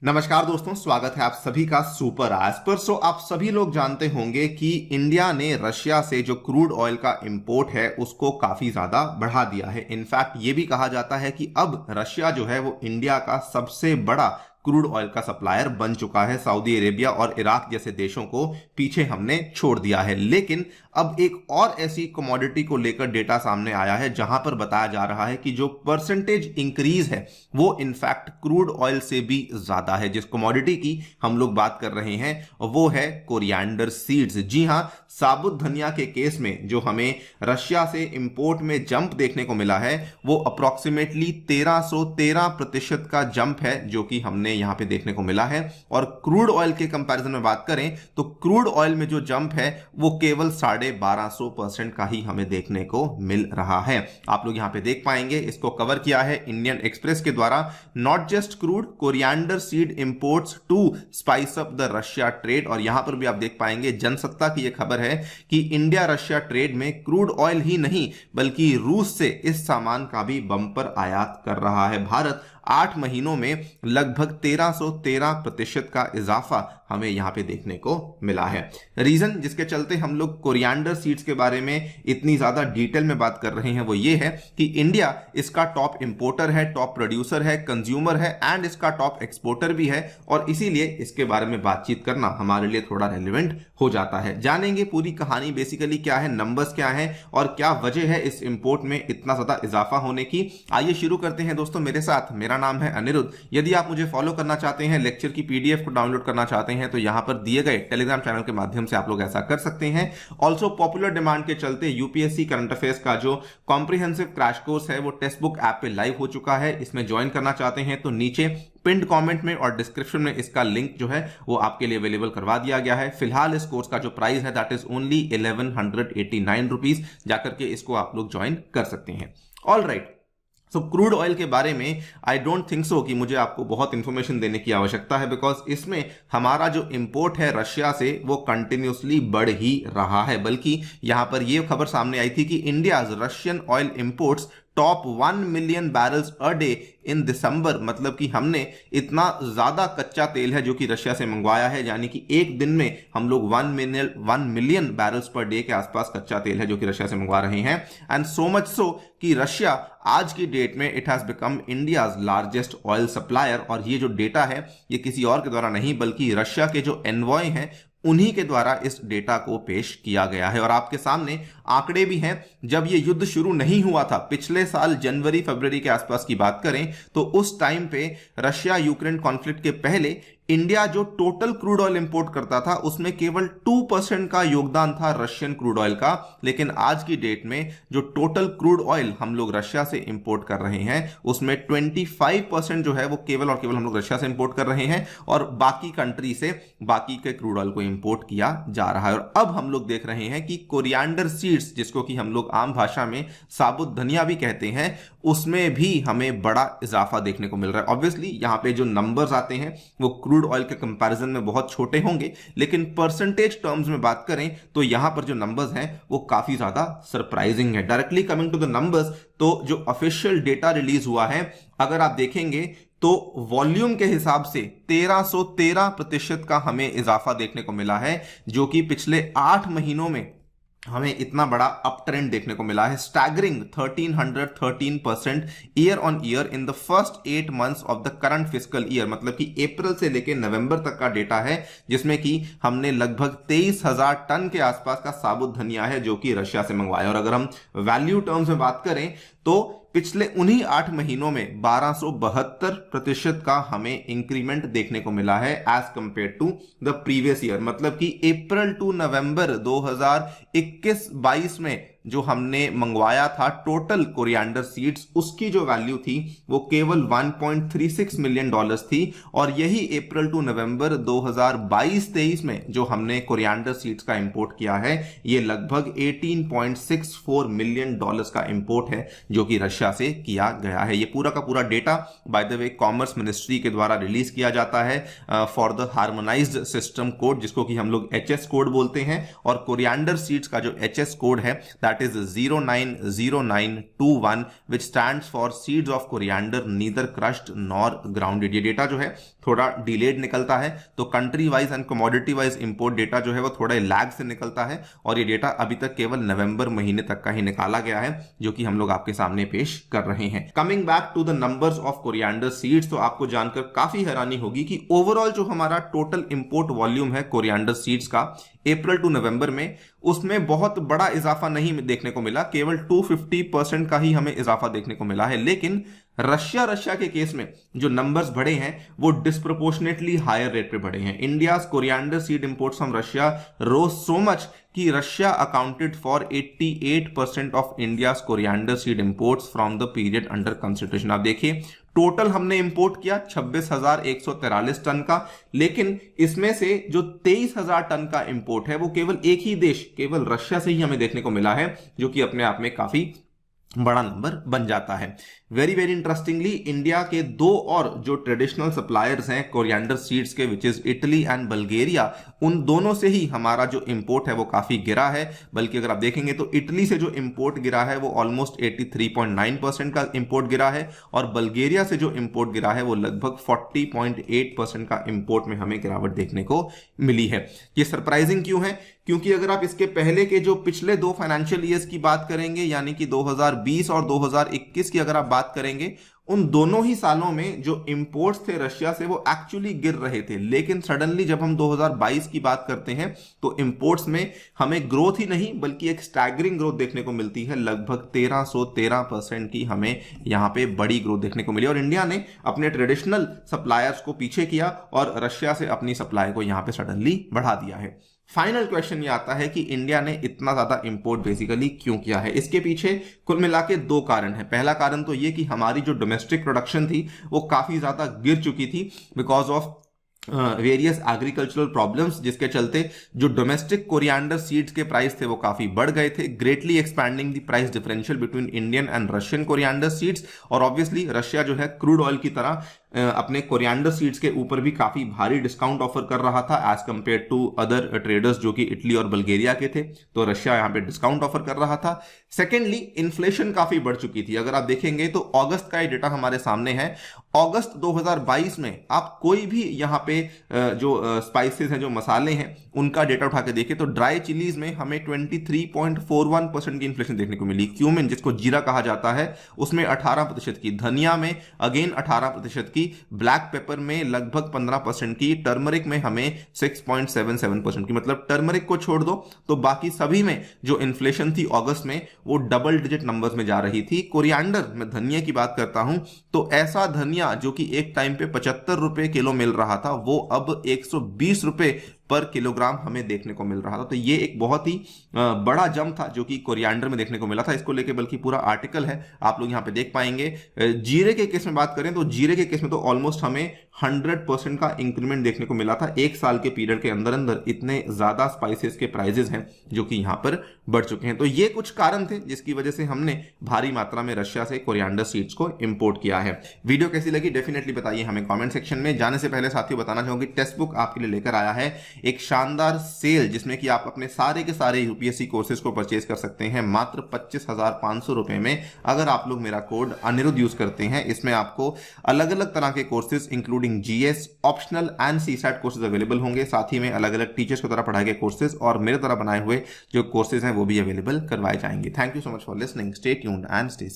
नमस्कार दोस्तों, स्वागत है आप सभी का सुपर आज पर। आप सभी लोग जानते होंगे कि इंडिया ने रशिया से जो क्रूड ऑयल का इंपोर्ट है उसको काफी ज्यादा बढ़ा दिया है। इनफैक्ट ये भी कहा जाता है कि अब रशिया जो है वो इंडिया का सबसे बड़ा क्रूड ऑयल का सप्लायर बन चुका है। सऊदी अरेबिया और इराक जैसे देशों को पीछे हमने छोड़ दिया है। लेकिन अब एक और ऐसी कमोडिटी को लेकर डेटा सामने आया है जहां पर बताया जा रहा है कि जो परसेंटेज इंक्रीज है वो इनफैक्ट क्रूड ऑयल से भी ज्यादा है। जिस कमोडिटी की हम लोग बात कर रहे हैं वो है कोरिएंडर सीड्स। जी हां, साबुत धनिया के केस में जो हमें रशिया से इंपोर्ट में जंप देखने को मिला है वो अप्रोक्सीमेटली 1313% का जंप है जो कि हमने यहां पे देखने को मिला है। और क्रूड ऑयल के कंपैरिजन में बात करें तो क्रूड ऑयल में जो जंप है वो केवल 1250% का ही हमें देखने को मिल रहा है। आप लोग यहां पे देख पाएंगे, इसको कवर किया है इंडियन एक्सप्रेस के द्वारा। Not just crude, coriander seed imports to spice up the Russia trade. और यहां पर भी आप देख पाएंगे जनसत्ता की यह खबर है कि इंडिया रशिया ट्रेड में क्रूड ऑयल ही नहीं बल्कि रूस से इस सामान का भी बंपर आयात कर रहा है। भारत 8 महीनों में लगभग 1313% का इजाफा हमें यहां पे देखने को मिला है। रीजन जिसके चलते हम लोग कोरिएंडर सीड्स के बारे में इतनी ज्यादा डिटेल में बात कर रहे हैं वो ये है कि इंडिया इसका टॉप इंपोर्टर है, टॉप प्रोड्यूसर है, कंज्यूमर है एंड इसका टॉप एक्सपोर्टर भी है। और इसीलिए इसके बारे में बातचीत करना हमारे लिए थोड़ा रेलिवेंट हो जाता है। जानेंगे पूरी कहानी, बेसिकली क्या है, नंबर्स क्या है और क्या वजह है इस इंपोर्ट में इतना ज्यादा इजाफा होने की। आइए शुरू करते हैं दोस्तों मेरे साथ। मेरा नाम है अनिरुद्ध। यदि आप मुझे फॉलो करना चाहते हैं, लेक्चर की पीडीएफ को डाउनलोड करना चाहते हैं तो यहां पर दिए गए टेलीग्राम चैनल के माध्यम से आप लोग ऐसा कर सकते हैं। ऑल्सो पॉपुलर डिमांड के चलते यूपीएससी करंट अफेयर्स का जो कॉम्प्रिहेंसिव क्रैश कोर्स है वो टेक्स्ट बुक ऐप पे लाइव हो चुका है। इसमें ज्वाइन करना चाहते हैं तो नीचे पिंड कमेंट में और डिस्क्रिप्शन में इसका लिंक जो है वो आपके लिए अवेलेबल करवा दिया गया है। फिलहाल इस कोर्स का जो प्राइस है दैट इज ओनली 1189 रुपीज। जाकर के इसको आप लोग ज्वाइन कर सकते हैं। ऑल राइट, सो क्रूड ऑयल के बारे में आई डोंट थिंक सो कि मुझे आपको बहुत इंफॉर्मेशन देने की आवश्यकता है, बिकॉज इसमें हमारा जो इंपोर्ट है रशिया से वो कंटिन्यूसली बढ़ ही रहा है। बल्कि यहां पर यह खबर सामने आई थी कि India's Russian oil imports top 1 million barrels a day in December. मतलब कि हमने इतना ज्यादा कच्चा तेल है जो कि रशिया से मंगवाया है, यानी कि एक दिन में हम लोग 1 मिलियन बैरल्स पर डे के आसपास कच्चा तेल है जो कि रशिया से मंगवा रहे हैं। एंड सो मच सो कि रशिया आज की डेट में it has become India's largest oil supplier. और ये जो डेटा है ये किसी और के द्वारा नहीं बल्कि रशिया के जो एनवॉय हैं उन्हीं के द्वारा इस डेटा को पेश किया गया है। और आपके सामने आंकड़े भी हैं। जब ये युद्ध शुरू नहीं हुआ था, पिछले साल जनवरी फरवरी के आसपास की बात करें तो उस टाइम पे रशिया यूक्रेन कॉन्फ्लिक्ट के पहले इंडिया जो टोटल क्रूड ऑयल इंपोर्ट करता था उसमें केवल 2% का योगदान था रशियन क्रूड ऑयल का। लेकिन आज की डेट में जो टोटल क्रूड ऑयल हम लोग रशिया से इंपोर्ट कर रहे हैं उसमें 25% जो है वो केवल और केवल हम लोग रशिया से इंपोर्ट कर रहे हैं और बाकी कंट्री से बाकी के क्रूड ऑयल को इंपोर्ट किया जा रहा है। और अब हम लोग देख रहे हैं कि कोरिएंडर सीड्स, जिसको कि हम लोग आम भाषा में साबुत धनिया भी कहते हैं, उसमें भी हमें बड़ा इजाफा देखने को मिल रहा है। ऑब्वियसली यहां पे जो नंबर्स आते हैं वो क्रूड ऑयल के कंपैरिजन में बहुत छोटे होंगे, लेकिन परसेंटेज टर्म्स में बात करें तो यहां पर जो नंबर्स हैं वो काफी ज्यादा सरप्राइजिंग है। Directly coming to the numbers, तो जो ऑफिशियल डेटा रिलीज हुआ है अगर आप देखेंगे तो वॉल्यूम के हिसाब से 1313% का हमें इजाफा देखने को मिला है, जो कि पिछले 8 महीनों में हमें इतना बड़ा अप ट्रेंड देखने को मिला है। Staggering 1313% year on year in the first 8 months of the current fiscal year. मतलब कि अप्रैल से लेकर नवंबर तक का डेटा है जिसमें कि हमने लगभग 23,000 टन के आसपास का साबुत धनिया है जो कि रशिया से मंगवाया। और अगर हम वैल्यू टर्म्स में बात करें तो पिछले उन्हीं 8 महीनों में 1272% का हमें इंक्रीमेंट देखने को मिला है as compare to the previous year. मतलब कि अप्रैल टू नवंबर 2021-22 में जो हमने मंगवाया था टोटल कोरिएंडर सीड्स, उसकी जो वैल्यू थी वो केवल 1.36 मिलियन डॉलर्स थी। और यही अप्रैल टू नवंबर 2022-23 में जो हमने कोरिएंडर सीड्स का इंपोर्ट किया है ये लगभग 18.64 मिलियन डॉलर्स का इंपोर्ट है जो कि रशिया से किया गया है। ये पूरा का पूरा data by the way commerce ministry के द्वारा रिलीज किया जाता है for the harmonised system code, जिसको कि हम लोग एचएस कोड बोलते हैं। और कोरिएंडर सीड्स का जो एचएस कोड है that that is 0900921 which stands for seeds of coriander neither crushed nor grounded। ये डेटा जो है थोड़ा डिलेड निकलता है, तो country wise and commodity wise import data जो है वो थोड़ा लैग से निकलता है, और ये डेटा अभी तक केवल नवंबर महीने तक का ही निकाला गया है, जो कि हम लोग आपके सामने पेश कर रहे हैं। Coming back to the numbers of coriander seeds, तो आपको जानकर काफी हैरानी होगी कि ओवरऑल जो हमारा टोटल इंपोर्ट वॉल्यूम है कोरिएंडर सीड्स का अप्रैल टू नवंबर में, उसमें बहुत बड़ा इजाफा नहीं देखने को मिला, केवल 250% का ही हमें इजाफा देखने को मिला है। लेकिन रशिया के केस में जो नंबर्स बढ़े हैं वो डिस्प्रोपोर्शनेटली हायर रेट पे बढ़े हैं। India's coriander seed imports from Russia rose so much कि Russia accounted for 88% of India's coriander seed imports from the period under consideration. आप देखिए टोटल हमने इंपोर्ट किया 26,143 टन का, लेकिन इसमें से जो 23,000 टन का इंपोर्ट है वो केवल एक ही देश, केवल रशिया से ही हमें देखने को मिला है, जो कि अपने आप में काफी बड़ा नंबर बन जाता है। वेरी वेरी इंटरेस्टिंगली इंडिया के दो और जो ट्रेडिशनल सप्लायर्स हैं कोरिएंडर सीड्स के, which is Italy and Bulgaria, उन दोनों से ही हमारा जो इंपोर्ट है वो काफी गिरा है। बल्कि अगर आप देखेंगे तो इटली से जो इंपोर्ट गिरा है वो ऑलमोस्ट 83.9% का इंपोर्ट गिरा है, और बल्गेरिया से जो इंपोर्ट गिरा है वो लगभग 40.8% का इंपोर्ट में हमें गिरावट देखने को मिली है। ये सरप्राइजिंग क्यों है? क्योंकि अगर आप इसके पहले के जो पिछले दो फाइनेंशियल ईयर्स की बात करेंगे, यानी कि 2020 और 2021 की अगर आप बात करेंगे, उन दोनों ही सालों में जो इंपोर्ट्स थे रशिया से वो एक्चुअली गिर रहे थे। लेकिन सडनली जब हम 2022 की बात करते हैं तो इंपोर्ट्स में हमें ग्रोथ ही नहीं बल्कि एक स्टैगरिंग ग्रोथ देखने को मिलती है। लगभग 1313% की हमें यहां पे बड़ी ग्रोथ देखने को मिली, और इंडिया ने अपने ट्रेडिशनल सप्लायर्स को पीछे किया और रशिया से अपनी सप्लाई को यहां पे सडनली बढ़ा दिया है। फाइनल क्वेश्चन ये आता है कि इंडिया ने इतना ज्यादा इंपोर्ट बेसिकली क्यों किया है? इसके पीछे कुल मिला के दो कारण है। पहला कारण तो ये कि हमारी जो डोमेस्टिक प्रोडक्शन थी वो काफी ज्यादा गिर चुकी थी because of various agricultural problems, जिसके चलते जो डोमेस्टिक कोरिएंडर सीड्स के प्राइस थे वो काफी बढ़ गए थे, greatly expanding the price differential between Indian and Russian coriander seeds. और ऑब्वियसली रशिया जो है क्रूड ऑयल की तरह अपने कोरिएंडर सीड्स के ऊपर भी काफी भारी डिस्काउंट ऑफर कर रहा था as compare to other traders जो कि इटली और बल्गेरिया के थे, तो रशिया यहां पे डिस्काउंट ऑफर कर रहा था। सेकेंडली इन्फ्लेशन काफी बढ़ चुकी थी। अगर आप देखेंगे तो अगस्त का ये डेटा हमारे सामने है, अगस्त 2022 में आप कोई भी यहां पे जो स्पाइसेस हैं, जो मसाले हैं, उनका डेटा उठा के देखें तो ड्राई चिलीज में हमें 23.41% की इन्फ्लेशन देखने को मिली। क्यूमिन जिसको जीरा कहा जाता है उसमें 18% की, धनिया में अगेन 18% की, ब्लैक पेपर में लगभग 15% की, टर्मरिक में हमें 6.77% की। मतलब टर्मरिक को छोड़ दो तो बाकी सभी में जो इन्फ्लेशन थी अगस्त में वो डबल डिजिट नंबर्स में जा रही थी। कोरिएंडर में धनिया की बात करता हूं तो ऐसा धनिया जो कि एक टाइम पे 75 रुपए किलो मिल रहा था वो अब 120 रुपए पर किलोग्राम हमें देखने को मिल रहा था। तो ये एक बहुत ही बड़ा जंप था जो कि कोरिएंडर में देखने को मिला था। इसको लेके बल्कि पूरा आर्टिकल है, आप लोग यहां पे देख पाएंगे। जीरे के केस में बात करें तो जीरे के केस में तो ऑलमोस्ट हमें 100% का इंक्रीमेंट देखने को मिला था। एक साल के पीरियड के अंदर अंदर इतने ज्यादा स्पाइसेस के प्राइजेस हैं जो कि यहां पर बढ़ चुके हैं। तो ये कुछ कारण थे जिसकी वजह से हमने भारी मात्रा में रशिया से कोरिएंडर सीड्स को इंपोर्ट किया है। वीडियो कैसी लगी डेफिनेटली बताइए हमें कमेंट सेक्शन में। जाने से पहले साथियों बताना चाहूंगी टेक्स्ट बुक आपके लिए लेकर आया है एक शानदार सेल, जिसमें कि आप अपने सारे के सारे यूपीएससी कोर्सेज को परचेज कर सकते हैं मात्र 25,500 रुपए में, अगर आप लोग मेरा कोड अनिरुद्ध यूज करते हैं। इसमें आपको अलग अलग तरह के courses including GS, optional and CSAT courses available होंगे। साथ ही में अलग अलग टीचर्स की तरह पढ़ाए गए कोर्सेज और मेरे तरह बनाए हुए जो कोर्सेज हैं वो भी अवेलेबल करवाए जाएंगे। Thank you so much for listening, stay tuned and stay